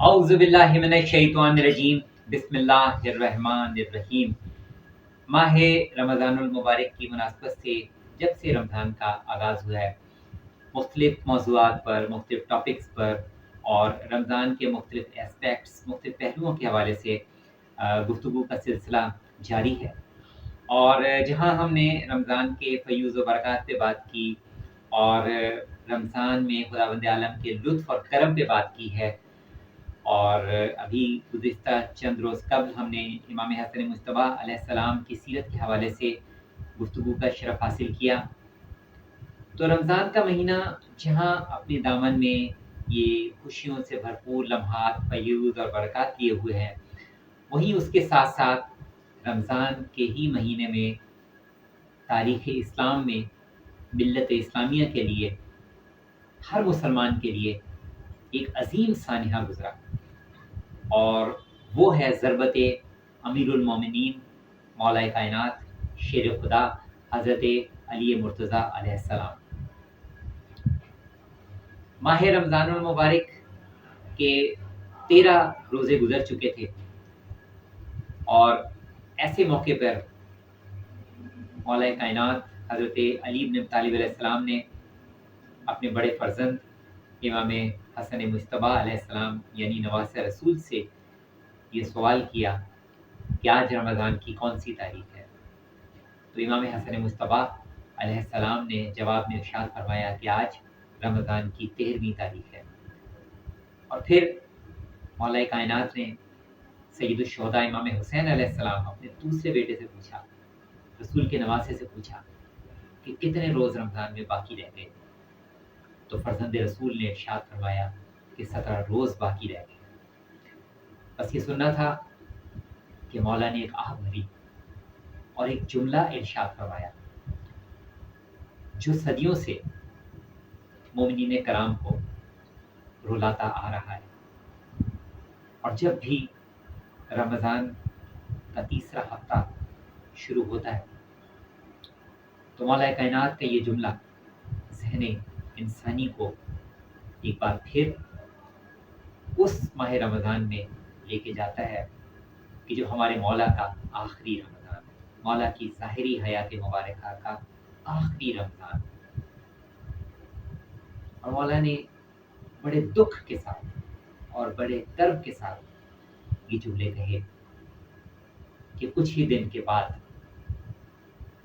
اعوذ باللہ من الشیطان الرجیم بسم اللہ الرحمن الرحیم۔ ماہ رمضان المبارک کی مناسبت سے جب سے رمضان کا آغاز ہوا ہے، مختلف موضوعات پر، مختلف ٹاپکس پر اور رمضان کے مختلف اسپیکٹس، مختلف پہلوؤں کے حوالے سے گفتگو کا سلسلہ جاری ہے۔ اور جہاں ہم نے رمضان کے فیوز و برکات پہ بات کی اور رمضان میں خداوند عالم کے لطف اور کرم پہ بات کی ہے، اور ابھی گزشتہ چند روز قبل ہم نے امام حسن مجتبیٰ علیہ السلام کی سیرت کے حوالے سے گفتگو کا شرف حاصل کیا۔ تو رمضان کا مہینہ جہاں اپنے دامن میں یہ خوشیوں سے بھرپور لمحات، فیوز اور برکات لیے ہوئے ہیں، وہیں اس کے ساتھ ساتھ رمضان کے ہی مہینے میں تاریخ اسلام میں ملت اسلامیہ کے لیے، ہر مسلمان کے لیے ایک عظیم سانحہ گزرا، اور وہ ہے ضربت امیر المومنین مولا کائنات شیر خدا حضرت علی مرتضیٰ علیہ السلام۔ ماہ رمضان المبارک کے 13 روزے گزر چکے تھے، اور ایسے موقع پر مولا کائنات حضرت علی بن ابی طالب علیہ السلام نے اپنے بڑے فرزند امام حسن مجتبیٰ علیہ السلام یعنی نواسہ رسول سے یہ سوال کیا کہ آج رمضان کی کون سی تاریخ ہے؟ تو امام حسن مجتبیٰ علیہ السلام نے جواب میں ارشاد فرمایا کہ آج رمضان کی 13ویں تاریخ ہے۔ اور پھر مولا کائنات نے سید الشہداء امام حسین علیہ السلام اپنے دوسرے بیٹے سے پوچھا، رسول کے نواسے سے پوچھا کہ کتنے روز رمضان میں باقی رہ گئے؟ تو فرزند رسول نے ارشاد فرمایا کہ 17 روز باقی رہ گئے۔ بس یہ سننا تھا کہ مولا نے ایک آہ بھری اور ایک جملہ ارشاد فرمایا جو صدیوں سے مومنین کرام کو رلاتا آ رہا ہے، اور جب بھی رمضان کا تیسرا ہفتہ شروع ہوتا ہے تو مولا کائنات کا یہ جملہ ذہن انسانی کو ایک بار پھر اس ماہ رمضان میں لے کے جاتا ہے کہ جو ہمارے مولا کا آخری رمضان ہے، مولا کی ظاہری حیات مبارکہ کا آخری رمضان۔ اور مولا نے بڑے دکھ کے ساتھ اور بڑے درد کے ساتھ یہ جملے کہے کہ کچھ ہی دن کے بعد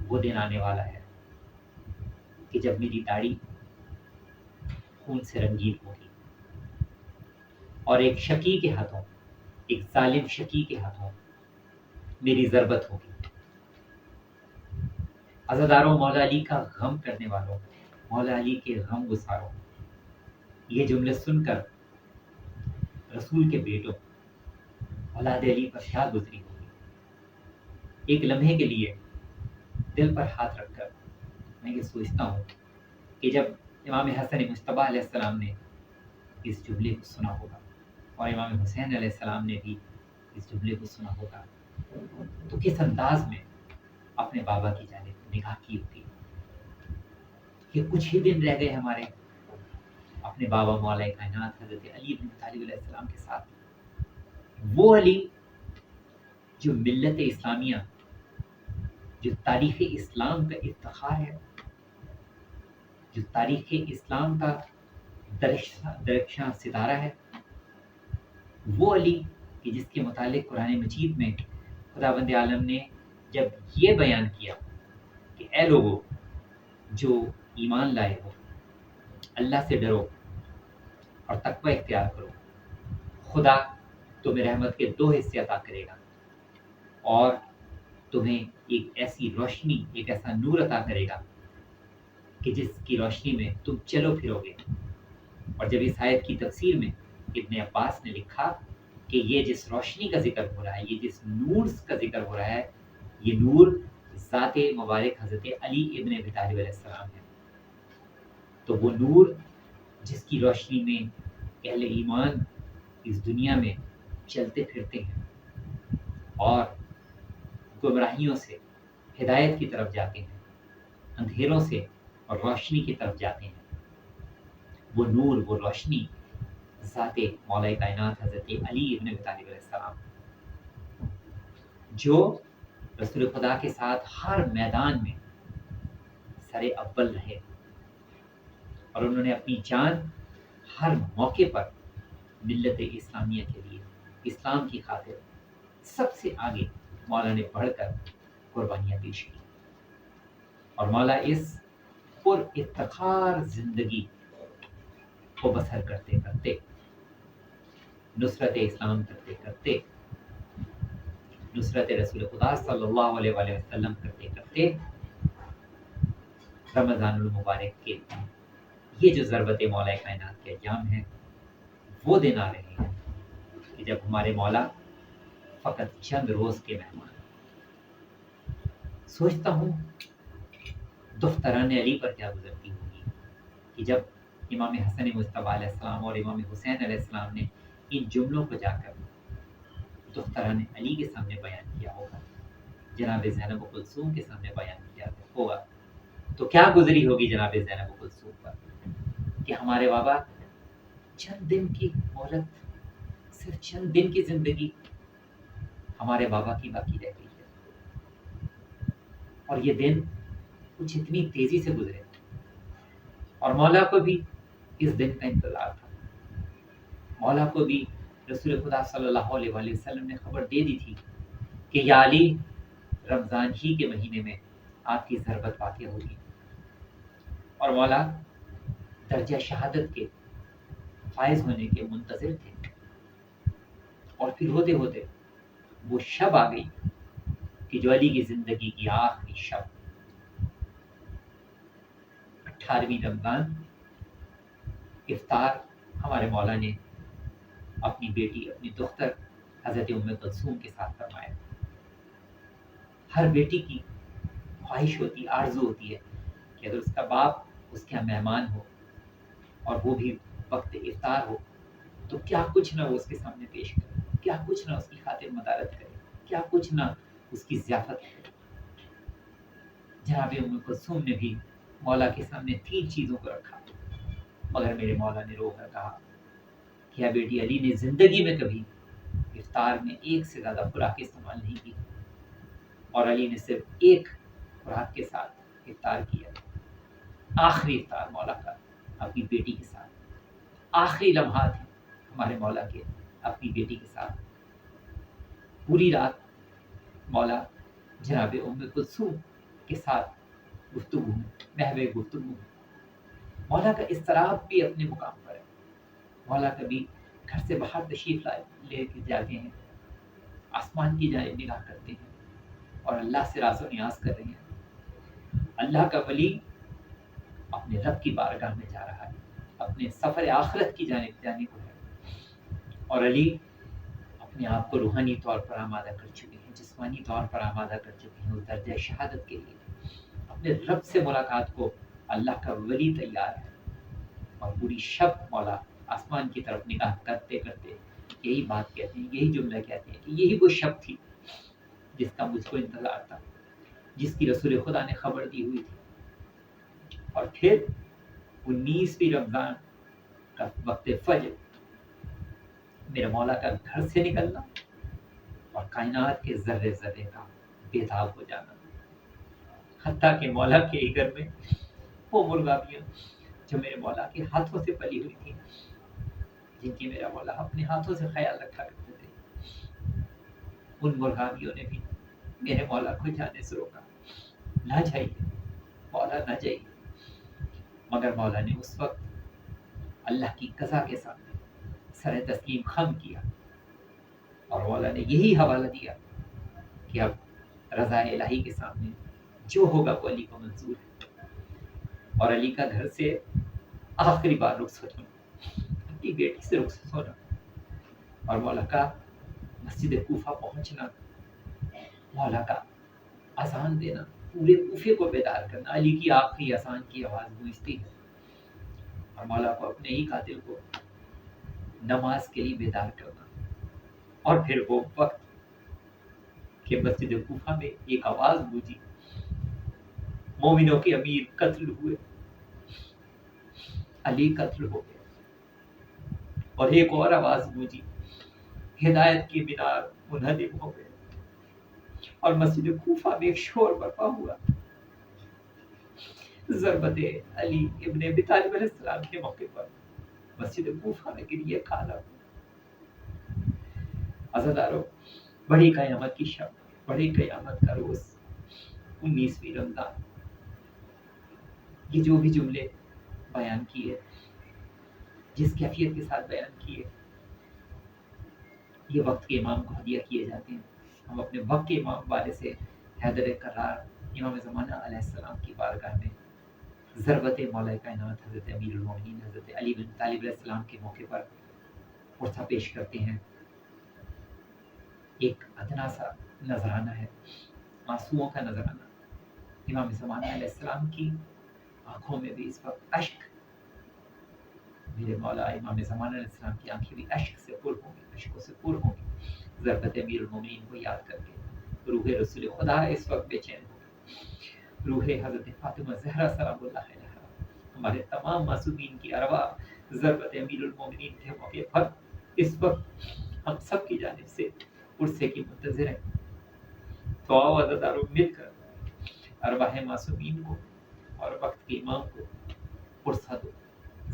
وہ دن آنے والا ہے کہ جب میری داڑھی خون سے رنگین ہوگی اور ایک شقی کے ہاتھوں، ایک ظالم شقی کے ہاتھوں میری ضربت ہوگی۔ عزاداروں، مولا علی کا غم کرنے والوں، مولا علی کے غم گساروں، یہ جملے سن کر رسول کے بیٹوں اولاد علی پر کیا گزری ہوگی۔ ایک لمحے کے لیے دل پر ہاتھ رکھ کر میں یہ سوچتا ہوں کہ جب امام حسن مجتبیٰ علیہ السلام نے اس جملے کو سنا ہوگا اور امام حسین علیہ السلام نے بھی اس جملے کو سنا ہوگا تو کس انداز میں اپنے بابا کی جانب نگاہ کی ہوگی کہ کچھ ہی دن رہ گئے ہمارے اپنے بابا مولا کائنات حضرت علی بن طالب علیہ السلام کے ساتھ، وہ علی جو ملت اسلامیہ، جو تاریخ اسلام کا افتخار ہے، جو تاریخ اسلام کا درخشاں ستارہ ہے، وہ علی کہ جس کے متعلق قرآن مجید میں خداوند عالم نے جب یہ بیان کیا کہ اے لوگو جو ایمان لائے ہو، اللہ سے ڈرو اور تقوی اختیار کرو، خدا تمہیں رحمت کے 2 حصے عطا کرے گا اور تمہیں ایک ایسی روشنی، ایک ایسا نور عطا کرے گا کہ جس کی روشنی میں تم چلو پھرو گے۔ اور جب اس آیت کی تفسیر میں ابن عباس نے لکھا کہ یہ جس روشنی کا ذکر ہو رہا ہے، یہ جس نور کا ذکر ہو رہا ہے، یہ نور ذات مبارک حضرت علی ابن ابی طالب علیہ السلام ہے۔ تو وہ نور جس کی روشنی میں اہل ایمان اس دنیا میں چلتے پھرتے ہیں اور گمراہیوں سے ہدایت کی طرف جاتے ہیں، اندھیروں سے اور روشنی کی طرف جاتے ہیں، وہ نور، وہ روشنی ذات مولا کائنات حضرت علی ابن ابی طالب علیہ السلام، جو رسول خدا کے ساتھ ہر میدان میں سر اول رہے اور انہوں نے اپنی جان ہر موقع پر ملت اسلامیہ کے لیے، اسلام کی خاطر سب سے آگے مولا نے بڑھ کر قربانیاں پیش کی، اور مولا اس پر افتخار زندگی کو بسر کرتے کرتے، نصرت اسلام کرتے کرتے، نصرت رسول خدا صلی اللہ علیہ وآلہ وسلم کرتے کرتے، رمضان المبارک کے یہ جو ضربت مولا کائنات کے ایام ہیں وہ دن آ رہے ہیں کہ جب ہمارے مولا فقط چند روز کے مہمان۔ سوچتا ہوں دختران علی پر کیا گزرتی ہوگی کہ جب امام حسن مجتبیٰ علیہ السلام اور امام حسین علیہ السلام نے ان جملوں کو جا کر دختران علی کے سامنے بیان کیا ہوگا، جناب زینب کلثوم کے سامنے بیان کیا ہوگا، تو کیا گزری ہوگی جناب زینب کلثوم پر کہ ہمارے بابا چند دن کی مہلت، صرف چند دن کی زندگی ہمارے بابا کی باقی رہ گئی ہے، اور یہ دن کچھ اتنی تیزی سے گزرے، اور مولا کو بھی اس دن کا انتظار تھا۔ مولا کو بھی رسول خدا صلی اللہ علیہ وآلہ وسلم نے خبر دے دی تھی کہ یا علی رمضان ہی کے مہینے میں آپ کی ضربت واقع ہوگی، اور مولا درجہ شہادت کے فائز ہونے کے منتظر تھے، اور پھر ہوتے ہوتے وہ شب آ گئی کہ جو علی کی زندگی کی آخری شب، 18ویں رمضان، افطار ہمارے مولا نے اپنی بیٹی، اپنی دختر حضرت ام کلثوم کے ساتھ فرمایا۔ ہر بیٹی کی خواہش ہوتی، آرزو ہوتی ہے کہ اگر اس کا باپ اس کے یہاں مہمان ہو اور وہ بھی وقت افطار ہو تو کیا کچھ نہ وہ اس کے سامنے پیش کرے، کیا کچھ نہ اس کی خاطر مدارت کرے، کیا کچھ نہ اس کی ضیافت کرے۔ جناب ام کلثوم نے بھی مولا کے سامنے 3 چیزوں کو رکھا، مگر میرے مولا نے رو کر کہا کہ بیٹی علی نے زندگی میں کبھی افطار میں ایک سے زیادہ خوراک استعمال نہیں کی، اور علی نے صرف ایک خوراک کے ساتھ افطار کیا، آخری افطار مولا کا اپنی بیٹی کے ساتھ، آخری لمحات ہیں ہمارے مولا کے اپنی بیٹی کے ساتھ۔ پوری رات مولا جناب ام کلثوم کے ساتھ گفتگو میں، محو گفتگو میں، مولا کا اضطراب بھی اپنے مقام پر ہے۔ مولا کبھی گھر سے باہر تشریف لے کے جاتے ہیں، آسمان کی جانب نگاہ کرتے ہیں اور اللہ سے راز و نیاز کر رہے ہیں۔ اللہ کا ولی اپنے رب کی بارگاہ میں جا رہا ہے، اپنے سفر آخرت کی جانب جانے کو ہے، اور علی اپنے آپ کو روحانی طور پر آمادہ کر چکے ہیں، جسمانی طور پر آمادہ کر چکے ہیں اس درجہ شہادت کے لیے۔ اپنے رب سے ملاقات کو اللہ کا ولی تیار ہے، اور پوری شب مولا آسمان کی طرف نگاہ کرتے کرتے یہی بات کہتے ہیں، یہی جملہ کہتے ہیں کہ یہی وہ شب تھی جس کا مجھ کو انتظار تھا، جس کی رسول خدا نے خبر دی ہوئی تھی۔ اور پھر 19ویں رمضان کا وقت فجر، میرے مولا کا گھر سے نکلنا اور کائنات کے ذرے ذرے کا بیداب ہو جانا، حتیٰ کہ مولا کے ہی گھر میں وہ مرغابیاں جو میرے مولا کے ہاتھوں سے پلی ہوئی تھی، جن کی میرا مولا اپنے ہاتھوں سے خیال رکھا کرتے تھے، ان مرغابیوں نے بھی میرے مولا کو جانے سے روکا، نہ جائیے مولا، نہ جائیے۔ مگر مولا نے اس وقت اللہ کی قضا کے سامنے سر تسلیم خم کیا، اور مولا نے یہی حوالہ دیا کہ اب رضا الہی کے سامنے جو ہوگا وہ علی کو منظور ہے۔ اور علی کا گھر سے آخری بار رخصت ہونا، اپنی بیٹی سے رخصت ہونا، اور مولا کا مسجد کوفہ پہنچنا، مولا کا اذان دینا، پورے کوفے کو بیدار کرنا، علی کی آخری اذان کی آواز گونجتی ہے، اور مولا کو اپنے ہی قاتل کو نماز کے لیے بیدار کرنا، اور پھر وہ وقت کہ مسجد کوفہ میں ایک آواز گونجی، مومنوں کے امیر قتل ہوئے، علی قتل ہو گئے، اور ایک اور آواز گونجی، ہدایت کی مینار منہدم ہو گئے اور مسجد کوفہ میں ایک شور برپا ہوا۔ ضربت علی ابن ابی طالب علیہ السلام کے موقع پر مسجد کوفہ میں گریہ کھانا۔ عزادارو، بڑی قیامت کی شب، بڑی قیامت کا روز، 19ویں رمضان، یہ جو بھی جملے بیان کیے، جس کیفیت کے ساتھ بیان کیے، یہ وقت کے امام کو ہدیہ کیے جاتے ہیں۔ ہم اپنے وقت کے امام والے سے حیدر قرار امام زمانہ علیہ السلام کی بارگاہ میں ضربت مولا کائنات حضرت امیر المومنین حضرت علی بن طالب علیہ السلام کے موقع پر پرسہ پیش کرتے ہیں۔ ایک ادنا سا نذرانہ ہے، آنسوؤں کا نذرانہ۔ امام زمانہ علیہ السلام کی آنکھوں میں بھی اس وقت اشک، میرے مولا امام زمانہ علیہ السلام کی آنکھیں بھی اشک سے پر ہوں گی، اشکوں سے پر ہوں گی، ضربت امیر المومنین کو یاد کر کے۔ روح رسول خدا اس وقت بے چین ہوگی، روح حضرت فاطمہ زہرا سلام اللہ علیہا، ہمارے تمام معصومین کی ارواح ضربت امیر المومنین کے موقع پر اس وقت ہم سب کی جانب سے عرصے کی منتظر ہیں۔ تو آؤ عزادارو، مل کر ارواح معصومین کو اور وقت کے امام کو پرسہ دو۔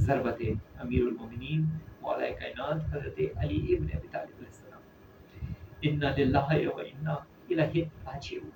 ضربت امیر المومنین مولا کائنات حضرت علی ابن ابی طالب علیہ السلام، انا للہ و انا الیہ راجعون۔